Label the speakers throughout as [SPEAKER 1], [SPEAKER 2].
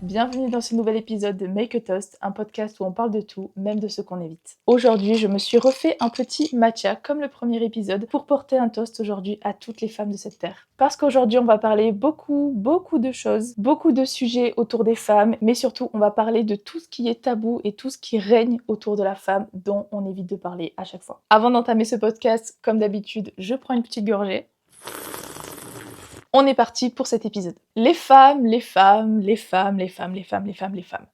[SPEAKER 1] Bienvenue dans ce nouvel épisode de Make a Toast, un podcast où on parle de tout, même de ce qu'on évite. Aujourd'hui, je me suis refait un petit matcha comme le premier épisode pour porter un toast aujourd'hui à toutes les femmes de cette terre. Parce qu'aujourd'hui, on va parler beaucoup de choses, beaucoup de sujets autour des femmes, mais surtout, on va parler de tout ce qui est tabou et tout ce qui règne autour de la femme dont on évite de parler à chaque fois. Avant d'entamer ce podcast, comme d'habitude, je prends une petite gorgée. On est parti pour cet épisode. Les femmes.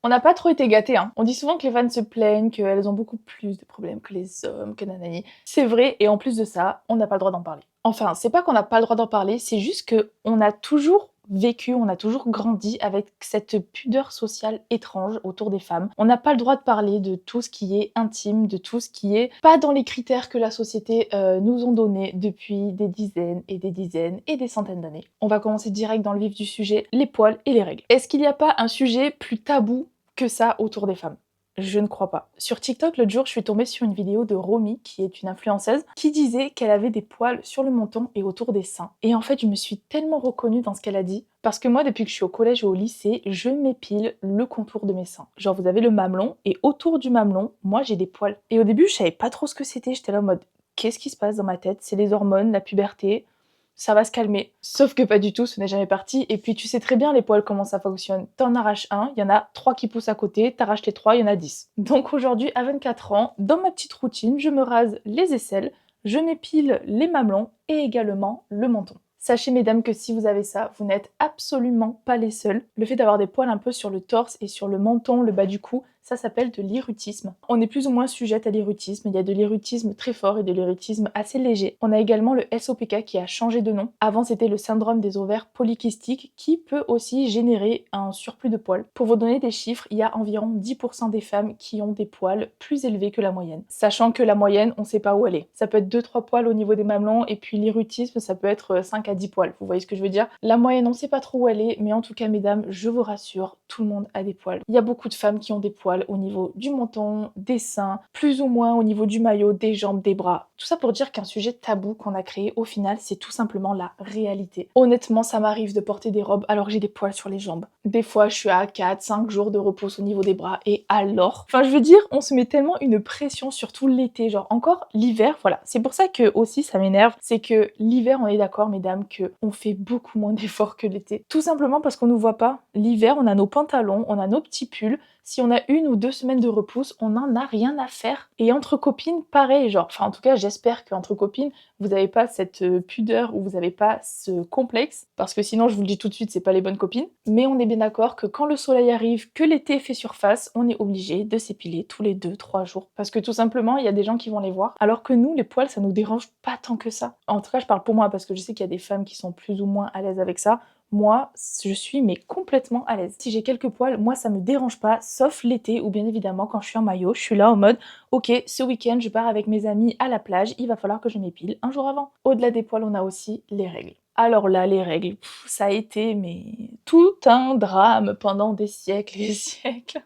[SPEAKER 1] On n'a pas trop été gâtés, hein. On dit souvent que les femmes se plaignent, qu'elles ont beaucoup plus de problèmes que les hommes, que nanani. C'est vrai, et en plus de ça, on n'a pas le droit d'en parler. Enfin, c'est pas qu'on n'a pas le droit d'en parler, c'est juste que on a toujours vécu, on a toujours grandi avec cette pudeur sociale étrange autour des femmes. On n'a pas le droit de parler de tout ce qui est intime, de tout ce qui est pas dans les critères que la société nous ont donnés depuis des dizaines et des centaines d'années. On va commencer direct dans le vif du sujet, les poils et les règles. Est-ce qu'il n'y a pas un sujet plus tabou que ça autour des femmes ? Je ne crois pas. Sur TikTok, l'autre jour, je suis tombée sur une vidéo de Romy, qui est une influenceuse, qui disait qu'elle avait des poils sur le menton et autour des seins. Et en fait, je me suis tellement reconnue dans ce qu'elle a dit, parce que moi, depuis que je suis au collège ou au lycée, je m'épile le contour de mes seins. Genre, vous avez le mamelon, et autour du mamelon, moi, j'ai des poils. Et au début, je savais pas trop ce que c'était, j'étais là en mode, qu'est-ce qui se passe dans ma tête ? C'est les hormones, la puberté, ça va se calmer. Sauf que pas du tout, ce n'est jamais parti. Et puis tu sais très bien les poils comment ça fonctionne. T'en arraches un, il y en a 3 qui poussent à côté, t'arraches les 3, il y en a 10. Donc aujourd'hui, à 24 ans, dans ma petite routine, je me rase les aisselles, je m'épile les mamelons et également le menton. Sachez mesdames que si vous avez ça, vous n'êtes absolument pas les seuls. Le fait d'avoir des poils un peu sur le torse et sur le menton, le bas du cou, ça s'appelle de l'hirsutisme. On est plus ou moins sujette à l'hirsutisme, il y a de l'hirsutisme très fort et de l'hirsutisme assez léger. On a également le SOPK qui a changé de nom. Avant c'était le syndrome des ovaires polykystiques qui peut aussi générer un surplus de poils. Pour vous donner des chiffres, il y a environ 10% des femmes qui ont des poils plus élevés que la moyenne. Sachant que la moyenne, on sait pas où elle est. Ça peut être 2-3 poils au niveau des mamelons et puis l'hirsutisme ça peut être 5 à 10 poils. Vous voyez ce que je veux dire ? La moyenne, on sait pas trop où elle est, mais en tout cas mesdames, je vous rassure, tout le monde a des poils. Il y a beaucoup de femmes qui ont des poils au niveau du menton, des seins, plus ou moins au niveau du maillot, des jambes, des bras. Tout ça pour dire qu'un sujet tabou qu'on a créé, au final, c'est tout simplement la réalité. Honnêtement, ça m'arrive de porter des robes alors que j'ai des poils sur les jambes. Des fois, je suis à 4-5 jours de repos au niveau des bras, et alors... Enfin, je veux dire, on se met tellement une pression, surtout l'été, genre encore l'hiver, voilà. C'est pour ça que aussi ça m'énerve, c'est que l'hiver, on est d'accord, mesdames, que on fait beaucoup moins d'efforts que l'été. Tout simplement parce qu'on nous voit pas. L'hiver, on a nos pantalons, on a nos petits pulls. Si on a 1 ou 2 semaines de repousse, on n'en a rien à faire. Et entre copines, pareil, genre, enfin en tout cas j'espère qu'entre copines, vous n'avez pas cette pudeur ou vous n'avez pas ce complexe, parce que sinon je vous le dis tout de suite, c'est pas les bonnes copines. Mais on est bien d'accord que quand le soleil arrive, que l'été fait surface, on est obligé de s'épiler tous les 2-3 jours. Parce que tout simplement, il y a des gens qui vont les voir, alors que nous, les poils, ça nous dérange pas tant que ça. En tout cas, je parle pour moi, parce que je sais qu'il y a des femmes qui sont plus ou moins à l'aise avec ça. Moi, je suis mais complètement à l'aise. Si j'ai quelques poils, moi ça me dérange pas, sauf l'été ou bien évidemment quand je suis en maillot, je suis là en mode ok, ce week-end je pars avec mes amis à la plage, il va falloir que je m'épile un jour avant. Au-delà des poils, on a aussi les règles. Alors là, les règles, ça a été mais tout un drame pendant des siècles et des siècles.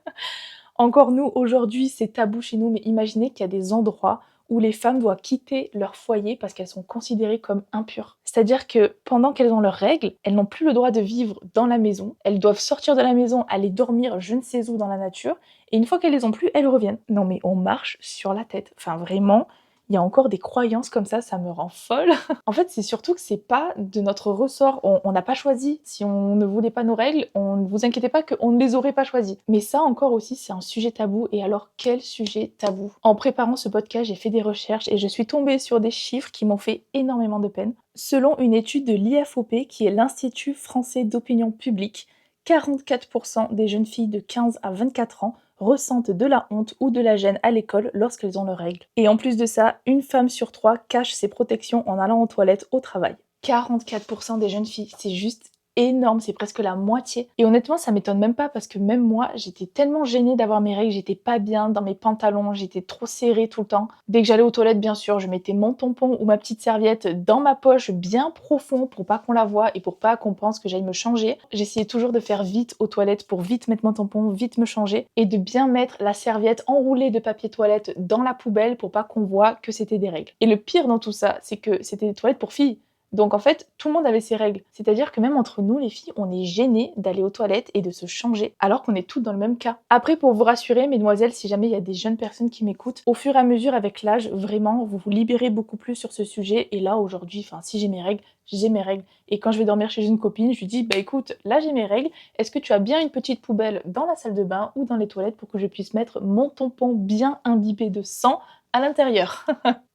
[SPEAKER 1] Encore nous, aujourd'hui, c'est tabou chez nous, mais imaginez qu'il y a des endroits où les femmes doivent quitter leur foyer parce qu'elles sont considérées comme impures. C'est-à-dire que pendant qu'elles ont leurs règles, elles n'ont plus le droit de vivre dans la maison, elles doivent sortir de la maison, aller dormir je ne sais où dans la nature, et une fois qu'elles les ont plus, elles reviennent. Non mais on marche sur la tête. Enfin vraiment, il y a encore des croyances comme ça me rend folle. En fait, c'est surtout que c'est pas de notre ressort, on n'a pas choisi. Si on ne voulait pas nos règles, ne vous inquiétez pas qu'on ne les aurait pas choisies. Mais ça encore aussi, c'est un sujet tabou, et alors quel sujet tabou ? En préparant ce podcast, j'ai fait des recherches et je suis tombée sur des chiffres qui m'ont fait énormément de peine. Selon une étude de l'IFOP, qui est l'Institut français d'opinion publique, 44% des jeunes filles de 15 à 24 ans ressentent de la honte ou de la gêne à l'école lorsqu'elles ont leurs règles. Et en plus de ça, une femme sur 3 cache ses protections en allant aux toilettes au travail. 44% des jeunes filles, c'est juste énorme, c'est presque la moitié. Et honnêtement, ça m'étonne même pas parce que même moi, j'étais tellement gênée d'avoir mes règles, j'étais pas bien dans mes pantalons, j'étais trop serrée tout le temps. Dès que j'allais aux toilettes, bien sûr, je mettais mon tampon ou ma petite serviette dans ma poche bien profond pour pas qu'on la voie et pour pas qu'on pense que j'aille me changer. J'essayais toujours de faire vite aux toilettes pour vite mettre mon tampon, vite me changer et de bien mettre la serviette enroulée de papier toilette dans la poubelle pour pas qu'on voit que c'était des règles. Et le pire dans tout ça, c'est que c'était des toilettes pour filles. Donc en fait, tout le monde avait ses règles. C'est-à-dire que même entre nous, les filles, on est gênées d'aller aux toilettes et de se changer, alors qu'on est toutes dans le même cas. Après, pour vous rassurer, mesdemoiselles, si jamais il y a des jeunes personnes qui m'écoutent, au fur et à mesure avec l'âge, vraiment, vous vous libérez beaucoup plus sur ce sujet. Et là, aujourd'hui, si j'ai mes règles, j'ai mes règles. Et quand je vais dormir chez une copine, je lui dis, bah écoute, là j'ai mes règles, est-ce que tu as bien une petite poubelle dans la salle de bain ou dans les toilettes pour que je puisse mettre mon tampon bien imbibé de sang à l'intérieur?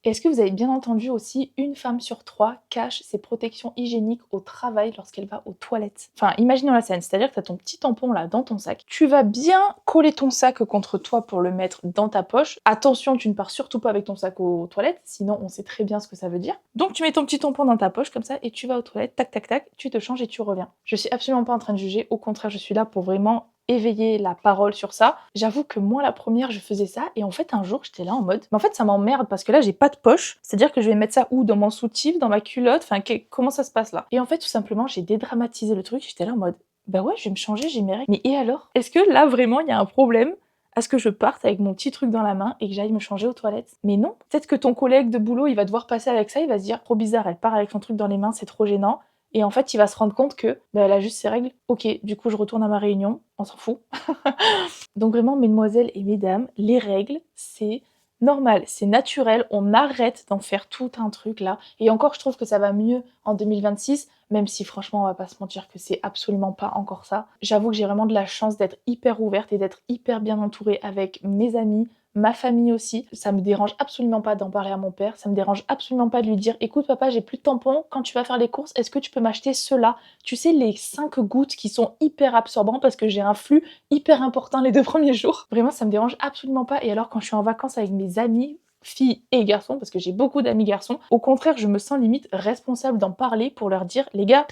[SPEAKER 1] Est-ce que vous avez bien entendu aussi, une femme sur 3 cache ses protections hygiéniques au travail lorsqu'elle va aux toilettes? Enfin, imaginons la scène, c'est-à-dire que tu as ton petit tampon là dans ton sac, tu vas bien coller ton sac contre toi pour le mettre dans ta poche. Attention, tu ne pars surtout pas avec ton sac aux toilettes, sinon on sait très bien ce que ça veut dire. Donc tu mets ton petit tampon dans ta poche comme ça et tu vas aux toilettes, tac tac tac, tu te changes et tu reviens. Je suis absolument pas en train de juger, au contraire, je suis là pour vraiment éveiller la parole sur ça. J'avoue que moi, la première, je faisais ça, et en fait, un jour, j'étais là en mode, mais en fait, ça m'emmerde, parce que là, j'ai pas de poche, c'est-à-dire que je vais mettre ça où? Dans mon soutif, dans ma culotte, enfin, comment ça se passe là? Et en fait, tout simplement, j'ai dédramatisé le truc, j'étais là en mode, bah ouais, je vais me changer, j'ai mes règles. Mais et alors? Est-ce que là, vraiment, il y a un problème à ce que je parte avec mon petit truc dans la main et que j'aille me changer aux toilettes? Mais non, peut-être que ton collègue de boulot, il va devoir passer avec ça, il va se dire, trop bizarre, elle part avec son truc dans les mains, c'est trop gênant. Et en fait, il va se rendre compte que bah, elle a juste ses règles. Ok, du coup, je retourne à ma réunion, on s'en fout. Donc vraiment, mesdemoiselles et mesdames, les règles, c'est normal, c'est naturel, on arrête d'en faire tout un truc là. Et encore, je trouve que ça va mieux en 2026, même si franchement, on va pas se mentir que c'est absolument pas encore ça. J'avoue que j'ai vraiment de la chance d'être hyper ouverte et d'être hyper bien entourée avec mes amis, ma famille aussi. Ça me dérange absolument pas d'en parler à mon père, ça me dérange absolument pas de lui dire écoute papa, j'ai plus de tampons, quand tu vas faire les courses, est-ce que tu peux m'acheter ceux-là? Tu sais, les 5 gouttes qui sont hyper absorbants parce que j'ai un flux hyper important les 2 premiers jours. Vraiment, ça me dérange absolument pas. Et alors quand je suis en vacances avec mes amis, filles et garçons, parce que j'ai beaucoup d'amis garçons, au contraire, je me sens limite responsable d'en parler pour leur dire les gars,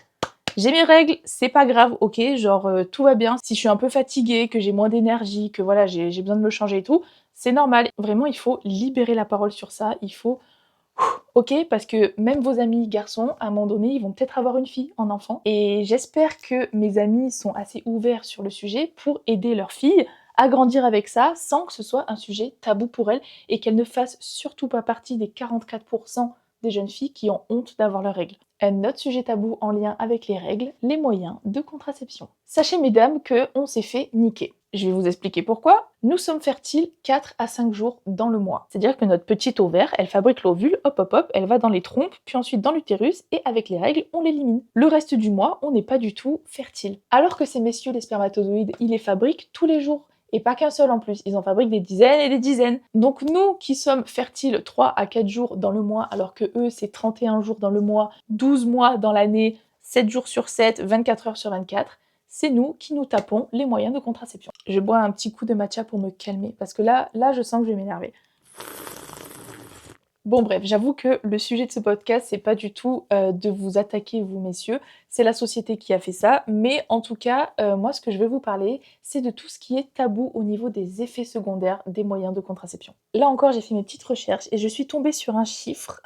[SPEAKER 1] j'ai mes règles, c'est pas grave, ok, genre tout va bien. Si je suis un peu fatiguée, que j'ai moins d'énergie, que voilà, j'ai besoin de me changer et tout, c'est normal. Vraiment, il faut libérer la parole sur ça, il faut... Ok, parce que même vos amis garçons, à un moment donné, ils vont peut-être avoir une fille en enfant. Et j'espère que mes amis sont assez ouverts sur le sujet pour aider leur fille à grandir avec ça sans que ce soit un sujet tabou pour elles et qu'elles ne fassent surtout pas partie des 44% des jeunes filles qui ont honte d'avoir leurs règles. Un autre sujet tabou en lien avec les règles, les moyens de contraception. Sachez mesdames que on s'est fait niquer. Je vais vous expliquer pourquoi. Nous sommes fertiles 4 à 5 jours dans le mois. C'est-à-dire que notre petit ovaire, elle fabrique l'ovule, hop hop hop, elle va dans les trompes, puis ensuite dans l'utérus, et avec les règles, on l'élimine. Le reste du mois, on n'est pas du tout fertile. Alors que ces messieurs, les spermatozoïdes, ils les fabriquent tous les jours. Et pas qu'un seul en plus, ils en fabriquent des dizaines et des dizaines. Donc nous qui sommes fertiles 3 à 4 jours dans le mois, alors que eux c'est 31 jours dans le mois, 12 mois dans l'année, 7 jours sur 7, 24 heures sur 24, c'est nous qui nous tapons les moyens de contraception. Je bois un petit coup de matcha pour me calmer, parce que là je sens que je vais m'énerver. Bon bref, j'avoue que le sujet de ce podcast, c'est pas du tout de vous attaquer vous messieurs, c'est la société qui a fait ça, mais en tout cas, moi ce que je vais vous parler, c'est de tout ce qui est tabou au niveau des effets secondaires des moyens de contraception. Là encore, j'ai fait mes petites recherches et je suis tombée sur un chiffre,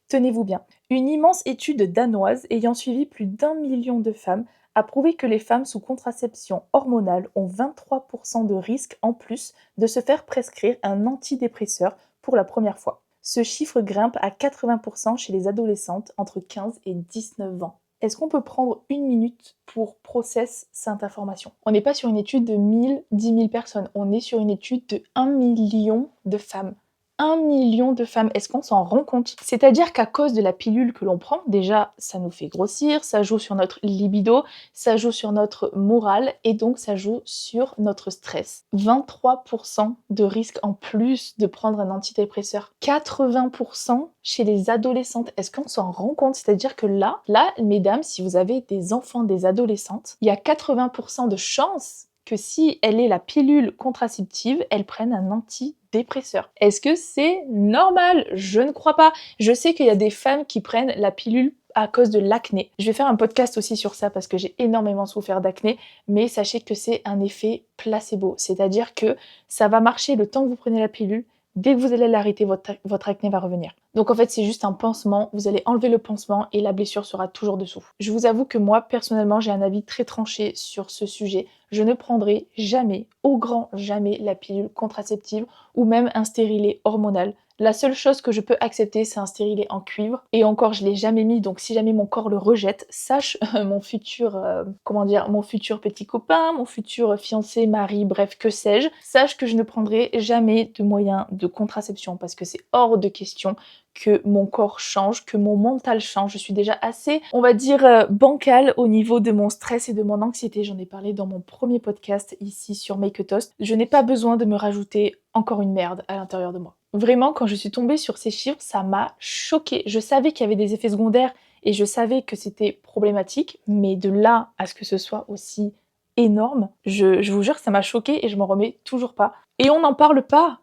[SPEAKER 1] tenez-vous bien. Une immense étude danoise ayant suivi plus d'1 million de femmes a prouvé que les femmes sous contraception hormonale ont 23% de risque en plus de se faire prescrire un antidépresseur pour la première fois. Ce chiffre grimpe à 80% chez les adolescentes entre 15 et 19 ans. Est-ce qu'on peut prendre une minute pour process cette information? On n'est pas sur une étude de 1000, 10 000 personnes, on est sur une étude de 1 million de femmes. 1 million de femmes, est-ce qu'on s'en rend compte? C'est-à-dire qu'à cause de la pilule que l'on prend, déjà, ça nous fait grossir, ça joue sur notre libido, ça joue sur notre morale, et donc ça joue sur notre stress. 23% de risque en plus de prendre un antidépresseur. 80% chez les adolescentes. Est-ce qu'on s'en rend compte? C'est-à-dire que là, mesdames, si vous avez des enfants, des adolescentes, il y a 80% de chances que si elle est la pilule contraceptive, elle prenne un antidépresseur. Est-ce que c'est normal? Je ne crois pas. Je sais qu'il y a des femmes qui prennent la pilule à cause de l'acné. Je vais faire un podcast aussi sur ça parce que j'ai énormément souffert d'acné, mais sachez que c'est un effet placebo, c'est-à-dire que ça va marcher le temps que vous prenez la pilule. Dès que vous allez l'arrêter, votre acné va revenir. Donc en fait, c'est juste un pansement, vous allez enlever le pansement et la blessure sera toujours dessous. Je vous avoue que moi, personnellement, j'ai un avis très tranché sur ce sujet. Je ne prendrai jamais, au grand jamais, la pilule contraceptive ou même un stérilet hormonal. La seule chose que je peux accepter, c'est un stérilet en cuivre. Et encore, je l'ai jamais mis, donc si jamais mon corps le rejette, sache mon futur, mon futur petit copain, mon futur fiancé, mari, bref, que sais-je, sache que je ne prendrai jamais de moyens de contraception parce que c'est hors de question que mon corps change, que mon mental change. Je suis déjà assez, on va dire, bancale au niveau de mon stress et de mon anxiété. J'en ai parlé dans mon premier podcast ici sur Make a Toast. Je n'ai pas besoin de me rajouter encore une merde à l'intérieur de moi. Vraiment, quand je suis tombée sur ces chiffres, ça m'a choquée. Je savais qu'il y avait des effets secondaires et je savais que c'était problématique, mais de là à ce que ce soit aussi énorme, je vous jure que ça m'a choquée et je m'en remets toujours pas. Et on n'en parle pas.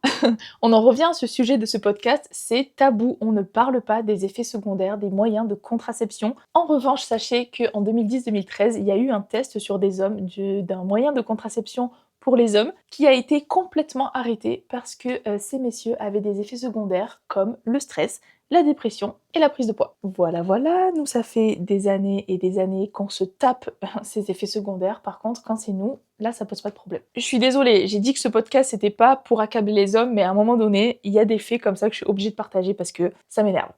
[SPEAKER 1] On en revient à ce sujet de ce podcast, c'est tabou, on ne parle pas des effets secondaires, des moyens de contraception. En revanche, sachez qu'en 2010-2013, il y a eu un test sur des hommes d'un moyen de contraception pour les hommes qui a été complètement arrêté parce que ces messieurs avaient des effets secondaires comme le stress, la dépression et la prise de poids. Voilà, voilà, nous ça fait des années et des années qu'on se tape ces effets secondaires. Par contre, quand c'est nous, là ça pose pas de problème. Je suis désolée, j'ai dit que ce podcast c'était pas pour accabler les hommes, mais à un moment donné, il y a des faits comme ça que je suis obligée de partager parce que ça m'énerve.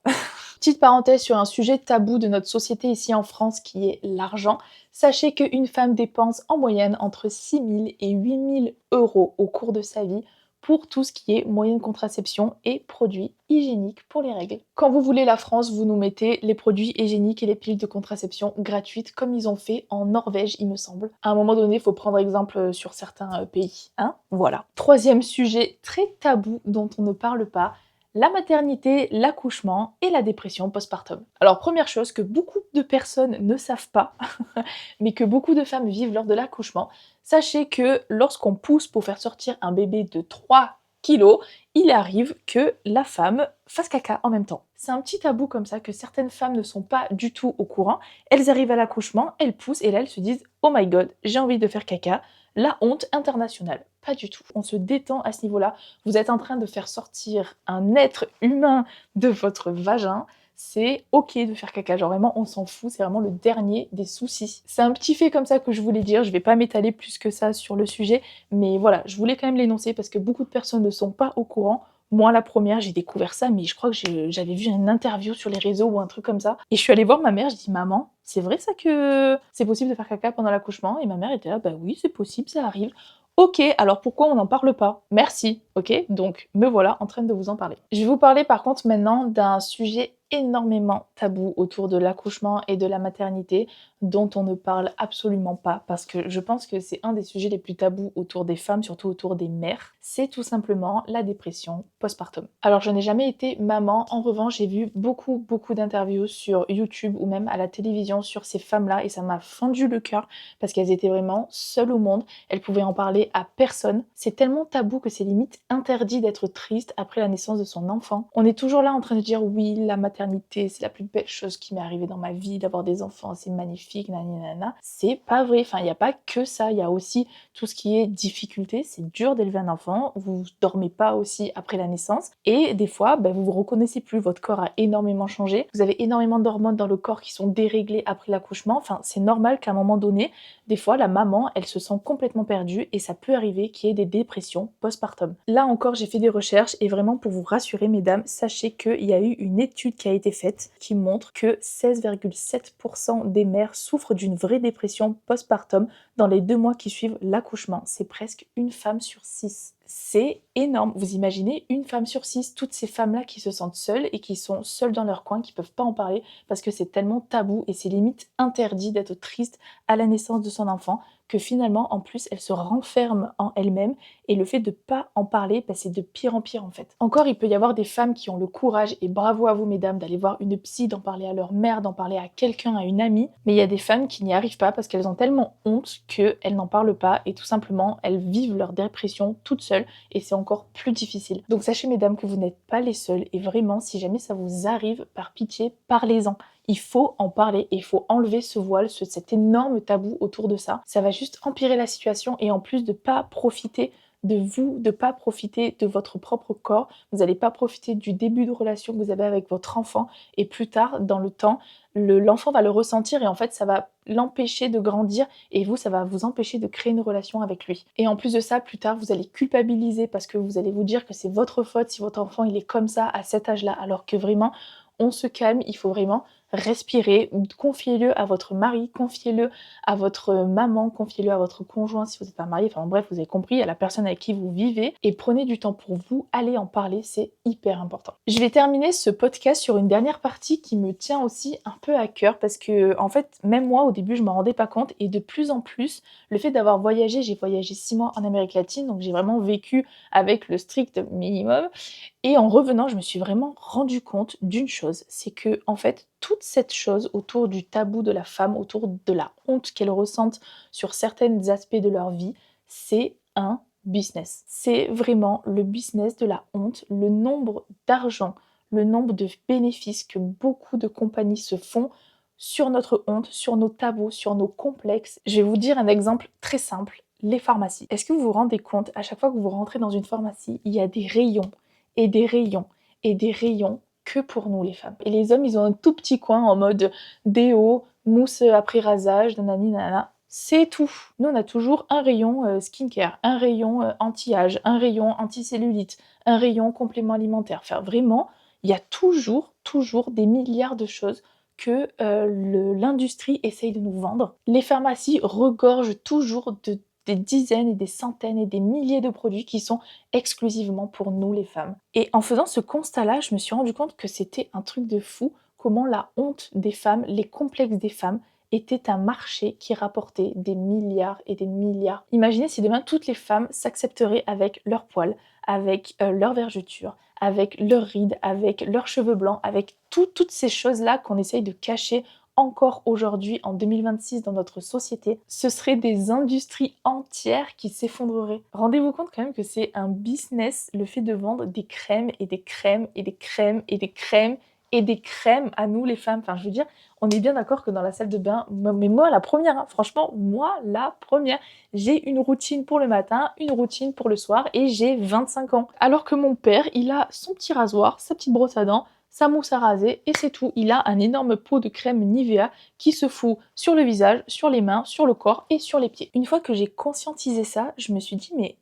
[SPEAKER 1] Petite parenthèse sur un sujet tabou de notre société ici en France qui est l'argent. Sachez qu'une femme dépense en moyenne entre 6 000 et 8 000 euros au cours de sa vie pour tout ce qui est moyen de contraception et produits hygiéniques pour les règles. Quand vous voulez la France, vous nous mettez les produits hygiéniques et les pilules de contraception gratuites comme ils ont fait en Norvège, il me semble. À un moment donné, il faut prendre exemple sur certains pays, hein. Voilà. Troisième sujet très tabou dont on ne parle pas, la maternité, l'accouchement et la dépression postpartum. Alors première chose que beaucoup de personnes ne savent pas, mais que beaucoup de femmes vivent lors de l'accouchement, sachez que lorsqu'on pousse pour faire sortir un bébé de 3 kilos, il arrive que la femme fasse caca en même temps. C'est un petit tabou comme ça que certaines femmes ne sont pas du tout au courant. Elles arrivent à l'accouchement, elles poussent et là elles se disent "Oh my god, j'ai envie de faire caca." La honte internationale. Pas du tout. On se détend à ce niveau-là. Vous êtes en train de faire sortir un être humain de votre vagin. C'est ok de faire caca, genre vraiment on s'en fout, c'est vraiment le dernier des soucis. C'est un petit fait comme ça que je voulais dire, je vais pas m'étaler plus que ça sur le sujet, mais voilà, je voulais quand même l'énoncer parce que beaucoup de personnes ne sont pas au courant. Moi, la première, j'ai découvert ça, mais je crois que j'avais vu une interview sur les réseaux ou un truc comme ça. Et je suis allée voir ma mère, je dis "Maman, c'est vrai ça que c'est possible de faire caca pendant l'accouchement?" Et ma mère était là "Bah oui, c'est possible, ça arrive." Ok, alors pourquoi on n'en parle pas? Merci, ok? Donc me voilà en train de vous en parler. Je vais vous parler par contre maintenant d'un sujet énormément tabou autour de l'accouchement et de la maternité dont on ne parle absolument pas parce que je pense que c'est un des sujets les plus tabous autour des femmes, surtout autour des mères. C'est tout simplement la dépression postpartum. Alors je n'ai jamais été maman, en revanche j'ai vu beaucoup d'interviews sur YouTube ou même à la télévision sur ces femmes-là et ça m'a fendu le cœur parce qu'elles étaient vraiment seules au monde, elles pouvaient en parler à personne. C'est tellement tabou que c'est limite interdit d'être triste après la naissance de son enfant. On est toujours là en train de dire oui, la maternité, c'est la plus belle chose qui m'est arrivée dans ma vie, d'avoir des enfants, c'est magnifique, nanana. C'est pas vrai, enfin, il n'y a pas que ça, il y a aussi tout ce qui est difficulté, c'est dur d'élever un enfant, vous dormez pas aussi après la naissance, et des fois, vous vous reconnaissez plus, votre corps a énormément changé, vous avez énormément d'hormones dans le corps qui sont déréglées après l'accouchement, enfin, c'est normal qu'à un moment donné, des fois, la maman, elle se sent complètement perdue et ça peut arriver qu'il y ait des dépressions postpartum. Là encore, j'ai fait des recherches et vraiment pour vous rassurer, mesdames, sachez qu'il y a eu une étude qui a été faite qui montre que 16,7% des mères souffrent d'une vraie dépression postpartum dans les 2 mois qui suivent l'accouchement. C'est presque une femme sur 6. C'est énorme. Vous imaginez une femme sur 6, toutes ces femmes-là qui se sentent seules et qui sont seules dans leur coin, qui peuvent pas en parler parce que c'est tellement tabou et c'est limite interdit d'être triste à la naissance de son enfant que finalement, en plus, elle se renferme en elle-même et le fait de pas en parler, c'est de pire en pire en fait. Encore, il peut y avoir des femmes qui ont le courage, et bravo à vous mesdames, d'aller voir une psy, d'en parler à leur mère, d'en parler à quelqu'un, à une amie, mais il y a des femmes qui n'y arrivent pas parce qu'elles ont tellement honte qu'elles n'en parlent pas et tout simplement, elles vivent leur dépression toutes seules et c'est encore plus difficile. Donc sachez mesdames que vous n'êtes pas les seules et vraiment, si jamais ça vous arrive, par pitié, parlez-en. Il faut en parler et il faut enlever ce voile, cet énorme tabou autour de ça. Ça va juste empirer la situation et en plus de pas profiter de vous, de pas profiter de votre propre corps, vous allez pas profiter du début de relation que vous avez avec votre enfant et plus tard dans le temps, l'enfant va le ressentir et en fait ça va l'empêcher de grandir et vous, ça va vous empêcher de créer une relation avec lui. Et en plus de ça, plus tard, vous allez culpabiliser parce que vous allez vous dire que c'est votre faute si votre enfant il est comme ça à cet âge-là, alors que vraiment, on se calme, il faut vraiment respirer, confiez-le à votre mari, confiez-le à votre maman, confiez-le à votre conjoint si vous n'êtes pas marié, enfin bref, vous avez compris, à la personne avec qui vous vivez, et prenez du temps pour vous, allez en parler, c'est hyper important. Je vais terminer ce podcast sur une dernière partie qui me tient aussi un peu à cœur, parce que en fait, même moi au début, je m'en rendais pas compte, et de plus en plus, le fait d'avoir voyagé, j'ai voyagé 6 mois en Amérique latine, donc j'ai vraiment vécu avec le strict minimum, et en revenant, je me suis vraiment rendu compte d'une chose, c'est que en fait, toute cette chose autour du tabou de la femme, autour de la honte qu'elles ressentent sur certains aspects de leur vie, c'est un business. C'est vraiment le business de la honte, le nombre d'argent, le nombre de bénéfices que beaucoup de compagnies se font sur notre honte, sur nos tabous, sur nos complexes. Je vais vous dire un exemple très simple, les pharmacies. Est-ce que vous vous rendez compte, à chaque fois que vous rentrez dans une pharmacie, il y a des rayons et des rayons et des rayons que pour nous les femmes. Et les hommes, ils ont un tout petit coin en mode déo, mousse après rasage, nanani nanana. C'est tout. Nous, on a toujours un rayon skincare, un rayon anti-âge, un rayon anti-cellulite, un rayon complément alimentaire. Enfin, vraiment, il y a toujours des milliards de choses que l'industrie essaye de nous vendre. Les pharmacies regorgent toujours des dizaines et des centaines et des milliers de produits qui sont exclusivement pour nous les femmes. Et en faisant ce constat-là, je me suis rendu compte que c'était un truc de fou, comment la honte des femmes, les complexes des femmes était un marché qui rapportait des milliards et des milliards. Imaginez si demain toutes les femmes s'accepteraient avec leurs poils, avec leurs vergetures, avec leurs rides, avec leurs cheveux blancs, avec toutes ces choses-là qu'on essaye de cacher encore aujourd'hui en 2026 dans notre société, ce seraient des industries entières qui s'effondreraient. Rendez-vous compte quand même que c'est un business, le fait de vendre des crèmes et des crèmes et des crèmes et des crèmes et des crèmes à nous les femmes. Enfin, je veux dire, on est bien d'accord que dans la salle de bain, mais moi la première, hein, franchement, moi la première, j'ai une routine pour le matin, une routine pour le soir et j'ai 25 ans. Alors que mon père, il a son petit rasoir, sa petite brosse à dents, sa mousse à raser et c'est tout. Il a un énorme pot de crème Nivea qui se fout sur le visage, sur les mains, sur le corps et sur les pieds. Une fois que j'ai conscientisé ça, je me suis dit mais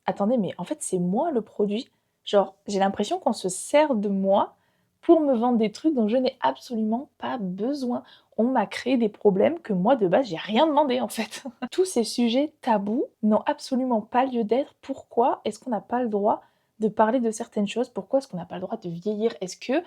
[SPEAKER 1] attendez, mais en fait c'est moi le produit. Genre, j'ai l'impression qu'on se sert de moi pour me vendre des trucs dont je n'ai absolument pas besoin. On m'a créé des problèmes que moi de base j'ai rien demandé en fait. Tous ces sujets tabous n'ont absolument pas lieu d'être. Pourquoi est-ce qu'on n'a pas le droit de parler de certaines choses? Pourquoi est-ce qu'on n'a pas le droit de vieillir? Est-ce que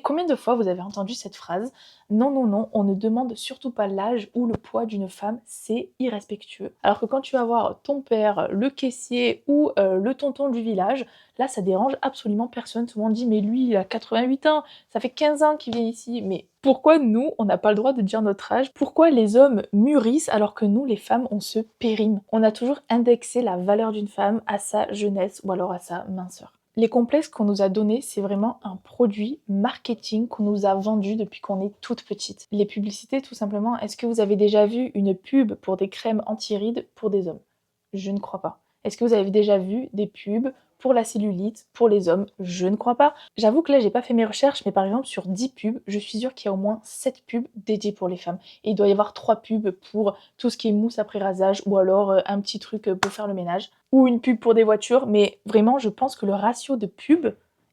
[SPEAKER 1] combien de fois vous avez entendu cette phrase? Non, non, non, on ne demande surtout pas l'âge ou le poids d'une femme, c'est irrespectueux. Alors que quand tu vas voir ton père, le caissier ou le tonton du village, là ça dérange absolument personne. Tout le monde dit mais lui il a 88 ans, ça fait 15 ans qu'il vient ici. Mais pourquoi nous on n'a pas le droit de dire notre âge? Pourquoi les hommes mûrissent alors que nous les femmes on se périme? On a toujours indexé la valeur d'une femme à sa jeunesse ou alors à sa minceur. Les complexes qu'on nous a donnés, c'est vraiment un produit marketing qu'on nous a vendu depuis qu'on est toute petite. Les publicités, tout simplement, est-ce que vous avez déjà vu une pub pour des crèmes anti-rides pour des hommes? Je ne crois pas. Est-ce que vous avez déjà vu des pubs pour la cellulite pour les hommes? Je ne crois pas. J'avoue que là, j'ai pas fait mes recherches, mais par exemple, sur 10 pubs, je suis sûre qu'il y a au moins 7 pubs dédiées pour les femmes. Et il doit y avoir 3 pubs pour tout ce qui est mousse après rasage ou alors un petit truc pour faire le ménage ou une pub pour des voitures, mais vraiment, je pense que le ratio de pub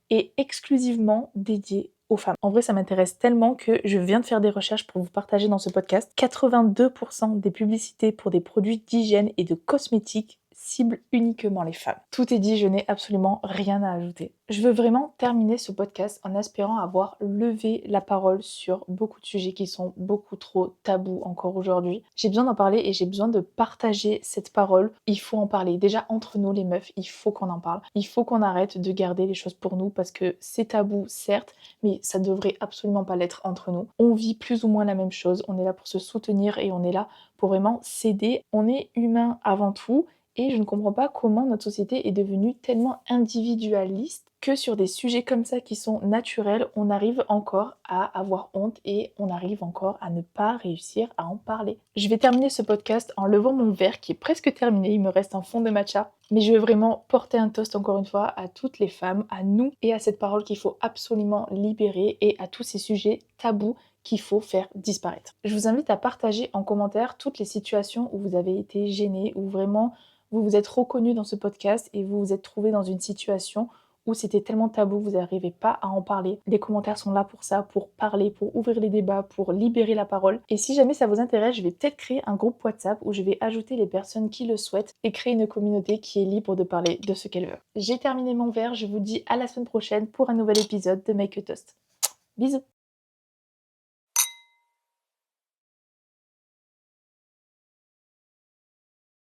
[SPEAKER 1] est exclusivement dédié aux femmes. En vrai, ça m'intéresse tellement que je viens de faire des recherches pour vous partager dans ce podcast. 82% des publicités pour des produits d'hygiène et de cosmétiques ciblent uniquement les femmes. Tout est dit, je n'ai absolument rien à ajouter. Je veux vraiment terminer ce podcast en espérant avoir levé la parole sur beaucoup de sujets qui sont beaucoup trop tabous encore aujourd'hui. J'ai besoin d'en parler et j'ai besoin de partager cette parole. Il faut en parler. Déjà entre nous les meufs, il faut qu'on en parle. Il faut qu'on arrête de garder les choses pour nous parce que c'est tabou certes, mais ça devrait absolument pas l'être entre nous. On vit plus ou moins la même chose, on est là pour se soutenir et on est là pour vraiment s'aider. On est humain avant tout et je ne comprends pas comment notre société est devenue tellement individualiste que sur des sujets comme ça qui sont naturels, on arrive encore à avoir honte et on arrive encore à ne pas réussir à en parler. Je vais terminer ce podcast en levant mon verre qui est presque terminé, il me reste un fond de matcha. Mais je veux vraiment porter un toast encore une fois à toutes les femmes, à nous et à cette parole qu'il faut absolument libérer et à tous ces sujets tabous qu'il faut faire disparaître. Je vous invite à partager en commentaire toutes les situations où vous avez été gêné, où vraiment vous vous êtes reconnu dans ce podcast et vous vous êtes trouvé dans une situation où c'était tellement tabou, vous n'arrivez pas à en parler. Les commentaires sont là pour ça, pour parler, pour ouvrir les débats, pour libérer la parole. Et si jamais ça vous intéresse, je vais peut-être créer un groupe WhatsApp où je vais ajouter les personnes qui le souhaitent et créer une communauté qui est libre de parler de ce qu'elle veut. J'ai terminé mon verre, je vous dis à la semaine prochaine pour un nouvel épisode de Make a Toast. Bisous!